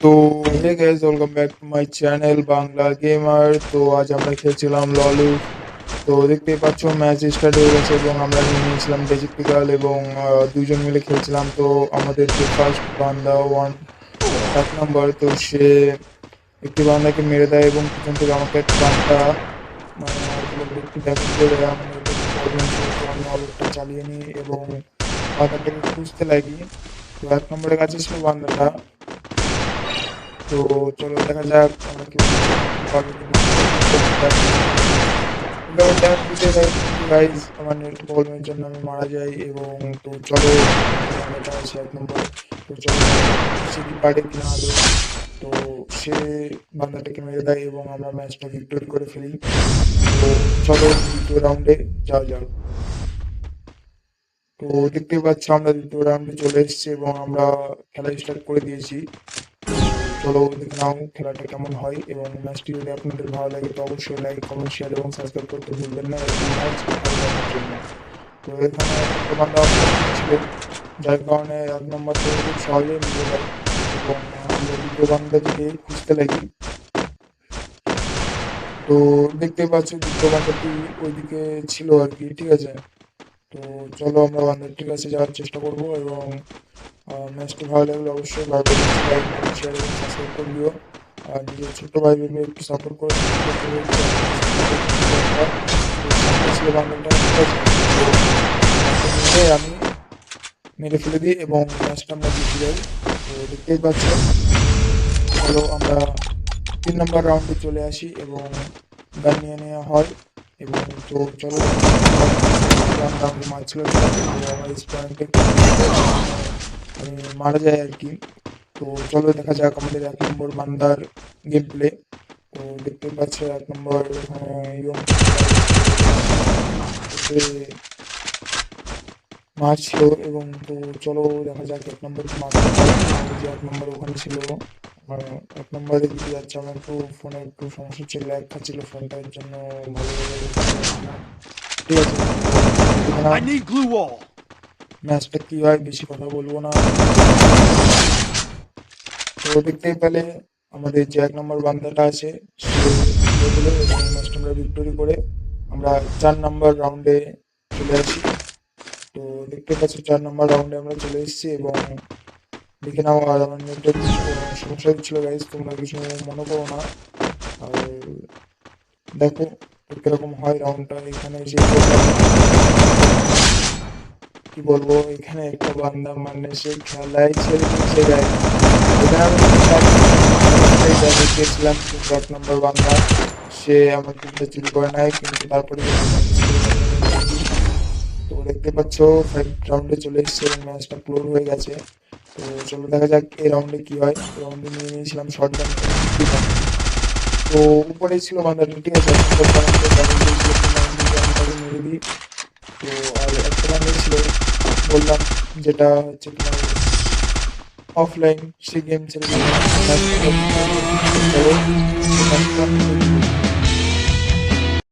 তো হে guys, welcome back to my channel Bangla gamer. তো আজ আমরা খেলছিলাম ললু। তো দেখতেই পাচ্ছ ম্যাচ স্টার্ট হয়ে গেছে এবং আমরা নিয়ে নিয়েছিলাম ডেজিপিকাল এবং দুইজন মিলে খেলছিলাম। তো আমাদের যে ফার্স্ট বান্দা 1 নম্বর, তো সে একটি বান্দাকে মেরে দেয় এবং পিছন থেকে আমাকে এক বান্দা কি বলবো একটু ড্যামেজ করে দেয়। আমার নেটে প্রবলেম ছিল, তো আমি অলরেডি চালিয়ে নিই এবং বান্দাটাকে খুঁজতে লাগি। তো 1 নম্বরের কাছে ছিল বান্দাটা। তো চলো দেখা যাক আমরা কি করতে পারবো কিনা। ড্যামেজ দিতে দেয় কিন্তু গাইজ আমার নেট প্রবলেমের জন্য আমি মারা যাই। এবং তো চলো বান্দাটা আছে 1 নম্বর। তো চলো সে কি পারে কিনা আদৌ। তো সে বান্দাটাকে মেরে দেয় এবং আমরা ম্যাচটা ভিক্টোরি করে ফেলি। তো চলো দ্বিতীয় রাউন্ডে যাওয়া যাক। তো দেখতেই পাচ্ছ আমরা দ্বিতীয় রাউন্ডে চলে এসেছি এবং আমরা খেলা স্টার্ট করে দিয়েছি। চলো দেখে নাও খেলাটা কেমন হয়। এবং ম্যাচটি যদি আপনাদের ভালো লাগে তো অবশ্যই লাইক, কমেন্ট, শেয়ার এবং সাবস্ক্রাইব করতে ভুলবেন না এরকম ম্যাচ দেখার জন্য। তো এখানে একটা বান্দা ছিল, যার কারণে 1 নম্বর থেকে খুব সহজেই মিলে যায় এবং আমরা দ্বিতীয় বান্দাটিকে খুঁজতে লাগি। তো দেখতে পাচ্ছ দ্বিতীয় বান্দাটি ওইদিকে ছিল আর কি, ঠিক আছে। তো চলো আমরা বান্দাটির কাছে যাওয়ার চেষ্টা করবো এবং ম্যাচটি ভালো লাগলে অবশ্যই লাইক, কমেন্ট, শেয়ার এবং সাবস্ক্রাইব করে দিও। আর নিজের ছোট ভাই বোনকে একটু সাপোর্ট করে ছিল বান্দাটা, ঠিক আছে। তো মিলে আমি মেরে ফেলে দিই এবং ম্যাচটা আমরা জিতে যাই। তো দেখতেই পাচ্ছ চলো আমরা 3 নম্বর রাউন্ডে চলে আসি এবং গান নিয়ে নেওয়া হয়। এবং তো চলো রাউন্ডে মারছিল আমার স্পয়েন্টে আমি মারা যায় আর কি। তো চলো দেখা যাক আমাদের 1 নম্বর বান্দার গেম প্লে। তো দেখতে পাচ্ছ 1 নম্বর মারছিল এবং তো চলো দেখা যাক 1 নম্বর কি মারতে পারে। যে 1 নম্বর ওখানে ছিল, 1 নম্বরে দিকে যাচ্ছে। আমার একটু ফোনে একটু সমস্যা ছিল, ল্যাগ খাচ্ছিল ফোনটার জন্য ভালোভাবে দেখতে পাচ্ছি না, ঠিক আছে। ম্যাচটা কি হয় বেশি কথা বলবো না। তো দেখতেই পেলে আমাদের যে 1 নম্বর বান্দাটা আছে সে মেরে দিল এবং ম্যাচটা আমরা ভিক্টোরি করে আমরা 4 নম্বর রাউন্ডে চলে আসি। তো দেখতে পাচ্ছি 4 নম্বর রাউন্ডে আমরা চলে এসেছি এবং দেখে নাও। আর আমার নেটের সমস্যা হচ্ছিল গাইজ, তোমরা কিছু মনে করো না। আর দেখো কিরকম হয় রাউন্ডটা। এখানে যে কি বলবো, এখানে একটা বান্দা মানে সে খেলায় ছেড়ে দিয়েছে গাইজ। এখানে আমি ড্যামেজ দিয়েছিলাম কিন্তু 1 নম্বর বান্দা সে আমার টিমটা চুরি করে নেয়, কিন্তু তারপরে তো দেখতে পাচ্ছ 5 রাউন্ডে চলে এসেছে এবং ম্যাচটা ক্লোজ হয়ে গেছে। তো চলো দেখা যাক এই রাউন্ডে কি হয়। রাউন্ডে নিয়ে নিয়েছিলাম শর্ট গান। তো উপরে ছিল বান্দাটা, ঠিক আছে। মেরে দিই। তো আর একটা বান্দা ছিল বললাম, যেটা হচ্ছে তোমার অফলাইন, সে গেম ছেড়ে